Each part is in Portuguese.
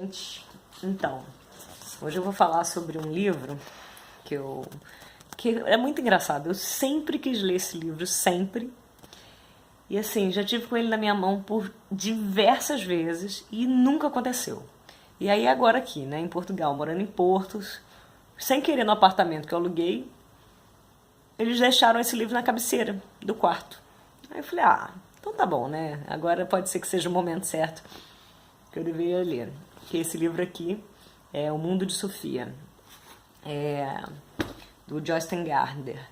gente. Então, hoje eu vou falar sobre um livro que é muito engraçado. Eu sempre quis ler esse livro, sempre. E assim, já tive com ele na minha mão por diversas vezes e nunca aconteceu. E aí agora aqui, né, em Portugal, morando em Portos, sem querer no apartamento que eu aluguei, eles deixaram esse livro na cabeceira do quarto. Aí eu falei, então tá bom, né? Agora pode ser que seja o momento certo que eu deveria ler. Que esse livro aqui é O Mundo de Sofia, do Joyce Gardner.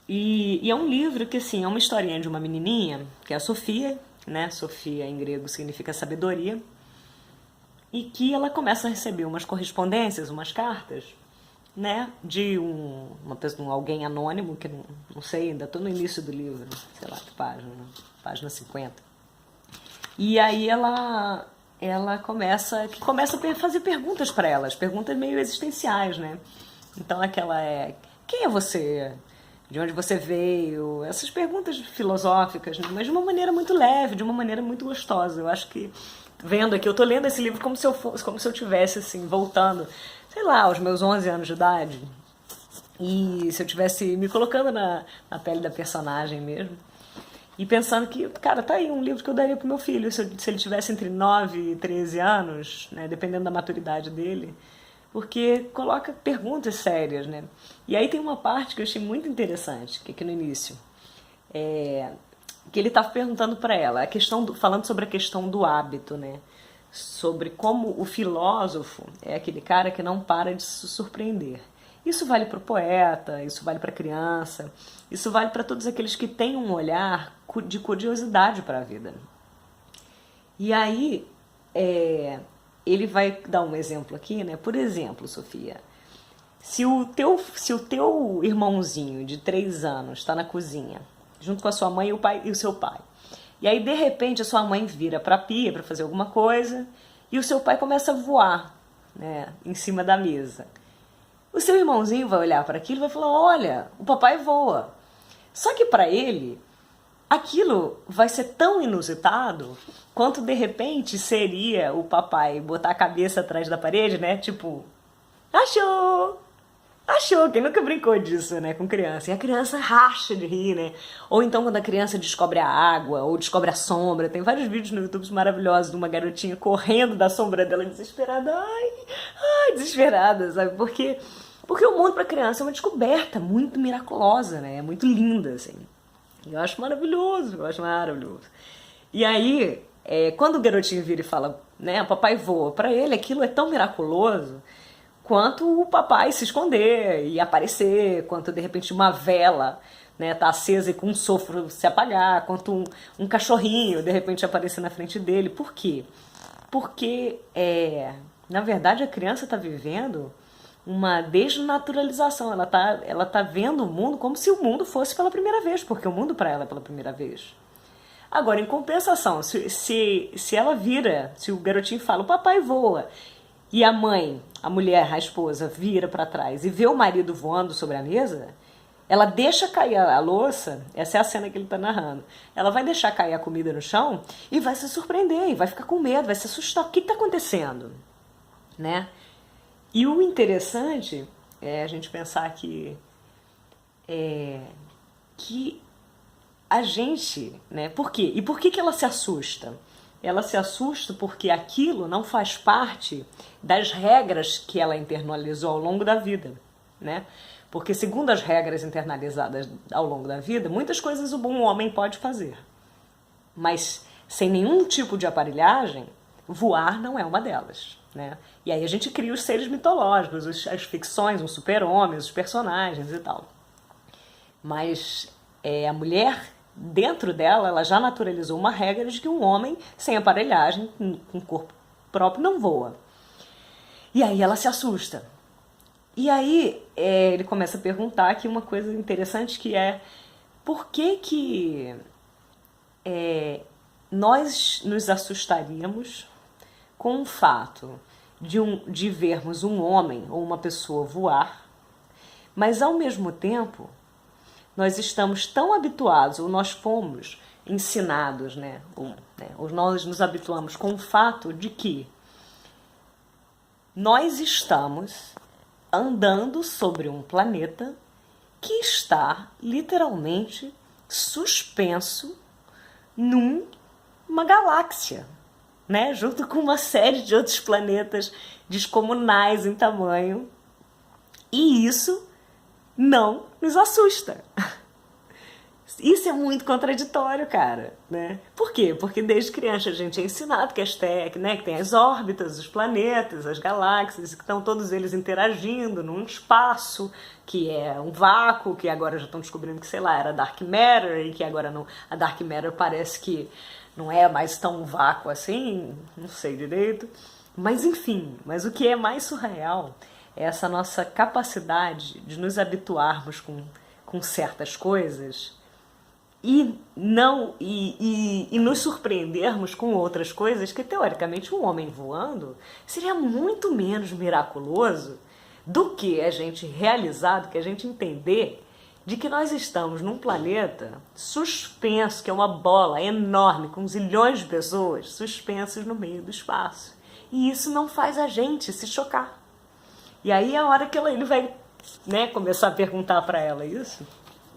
E é um livro que, assim, é uma historinha de uma menininha, que é a Sofia, né? Sofia em grego significa sabedoria. E que ela começa a receber umas correspondências, umas cartas, né? De alguém anônimo, que não sei, ainda estou no início do livro, sei lá que página 50. E aí ela começa a fazer perguntas para elas, perguntas meio existenciais, né? Então aquela quem é você? De onde você veio? Essas perguntas filosóficas, né? Mas de uma maneira muito leve, de uma maneira muito gostosa. Eu acho que, vendo aqui, eu tô lendo esse livro como se eu tivesse, assim, voltando, sei lá, aos meus 11 anos de idade. E se eu tivesse me colocando na pele da personagem mesmo. E pensando que, cara, tá aí um livro que eu daria pro meu filho, se ele tivesse entre 9 e 13 anos, né, dependendo da maturidade dele, porque coloca perguntas sérias, né? E aí tem uma parte que eu achei muito interessante, que aqui no início, que ele tá perguntando para ela, falando sobre a questão do hábito, né? Sobre como o filósofo é aquele cara que não para de se surpreender. Isso vale para o poeta, isso vale para a criança, isso vale para todos aqueles que têm um olhar de curiosidade para a vida. E aí, ele vai dar um exemplo aqui, né? Por exemplo, Sofia, se o teu irmãozinho de 3 anos está na cozinha, junto com a sua mãe e o seu pai, e aí de repente a sua mãe vira para a pia para fazer alguma coisa e o seu pai começa a voar, né, em cima da mesa. O seu irmãozinho vai olhar para aquilo e vai falar, olha, o papai voa. Só que para ele, aquilo vai ser tão inusitado quanto de repente seria o papai botar a cabeça atrás da parede, né? Tipo, achou! Achou! Quem nunca brincou disso, né? Com criança. E a criança racha de rir, né? Ou então quando a criança descobre a água, ou descobre a sombra. Tem vários vídeos no YouTube maravilhosos de uma garotinha correndo da sombra dela desesperada. Ai, desesperada, sabe? Porque o mundo para criança é uma descoberta muito miraculosa, né? É muito linda, assim. Eu acho maravilhoso, E aí, quando o garotinho vira e fala, né, papai voa, pra ele aquilo é tão miraculoso quanto o papai se esconder e aparecer, quanto de repente uma vela, né, tá acesa e com um sopro se apagar, quanto um cachorrinho de repente aparecer na frente dele. Por quê? Porque, na verdade, a criança está vivendo uma desnaturalização, ela tá vendo o mundo como se o mundo fosse pela primeira vez, porque o mundo para ela é pela primeira vez. Agora, em compensação, se ela vira, se o garotinho fala, o papai voa, e a mãe, a mulher, a esposa, vira para trás e vê o marido voando sobre a mesa, ela deixa cair a louça, essa é a cena que ele está narrando, ela vai deixar cair a comida no chão e vai se surpreender, e vai ficar com medo, vai se assustar, o que está acontecendo? Né? E o interessante é a gente pensar que a gente, né? Por quê? E por que ela se assusta? Ela se assusta porque aquilo não faz parte das regras que ela internalizou ao longo da vida, né? Porque segundo as regras internalizadas ao longo da vida, muitas coisas o bom homem pode fazer. Mas sem nenhum tipo de aparelhagem, voar não é uma delas, né? E aí a gente cria os seres mitológicos, as ficções, os super-homens, os personagens e tal. Mas a mulher, dentro dela, ela já naturalizou uma regra de que um homem sem aparelhagem, com corpo próprio, não voa. E aí ela se assusta. E aí ele começa a perguntar aqui uma coisa interessante, que é por que nós nos assustaríamos com o fato de vermos um homem ou uma pessoa voar, mas ao mesmo tempo nós estamos tão habituados, ou nós fomos ensinados, né? Ou nós nos habituamos com o fato de que Nós estamos andando sobre um planeta que está literalmente suspenso numa galáxia, né? Junto com uma série de outros planetas descomunais em tamanho. E isso não nos assusta. Isso é muito contraditório, cara, né? Por quê? Porque desde criança a gente é ensinado que né, que tem as órbitas, os planetas, as galáxias, que estão todos eles interagindo num espaço que é um vácuo, que agora já estão descobrindo que, sei lá, era dark matter, e que agora não, a dark matter parece que não é mais tão um vácuo assim, não sei direito. Mas enfim, mas o que é mais surreal é essa nossa capacidade de nos habituarmos com certas coisas e nos surpreendermos com outras coisas que, teoricamente, um homem voando seria muito menos miraculoso do que a gente realizar, do que a gente entender de que nós estamos num planeta suspenso, que é uma bola enorme, com zilhões de pessoas suspensos no meio do espaço. E isso não faz a gente se chocar. E aí é a hora que ele vai, né, começar a perguntar para ela isso.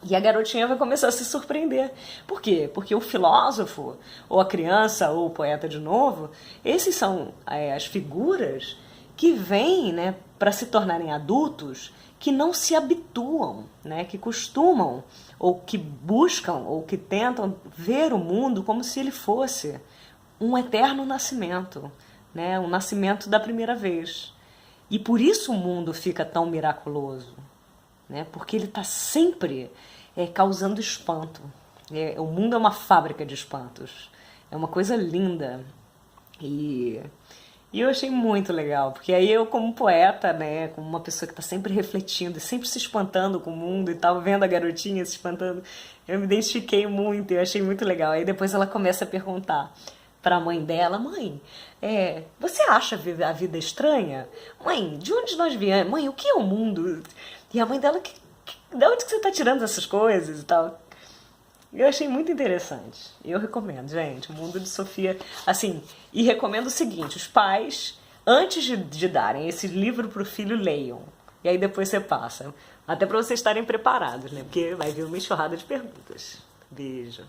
E a garotinha vai começar a se surpreender. Por quê? Porque o filósofo, ou a criança, ou o poeta de novo, esses são as figuras que vêm, né, para se tornarem adultos, que não se habituam, né, que costumam, ou que buscam, ou que tentam ver o mundo como se ele fosse um eterno nascimento, né, um nascimento da primeira vez. E por isso o mundo fica tão miraculoso, né? Porque ele está sempre causando espanto. O mundo é uma fábrica de espantos. É uma coisa linda. E eu achei muito legal, porque aí eu, como poeta, né, como uma pessoa que está sempre refletindo e sempre se espantando com o mundo e tal, vendo a garotinha se espantando, eu me identifiquei muito, eu achei muito legal. Aí depois ela começa a perguntar para a mãe dela: mãe, você acha a vida estranha? Mãe, de onde nós viemos? Mãe, o que é o mundo? E a mãe dela: de onde que você está tirando essas coisas e tal? Eu achei muito interessante. Eu recomendo, gente, o Mundo de Sofia. Assim, e recomendo o seguinte: os pais, antes de darem esse livro pro filho, leiam. E aí depois você passa. Até para vocês estarem preparados, né? Porque vai vir uma enxurrada de perguntas. Beijo.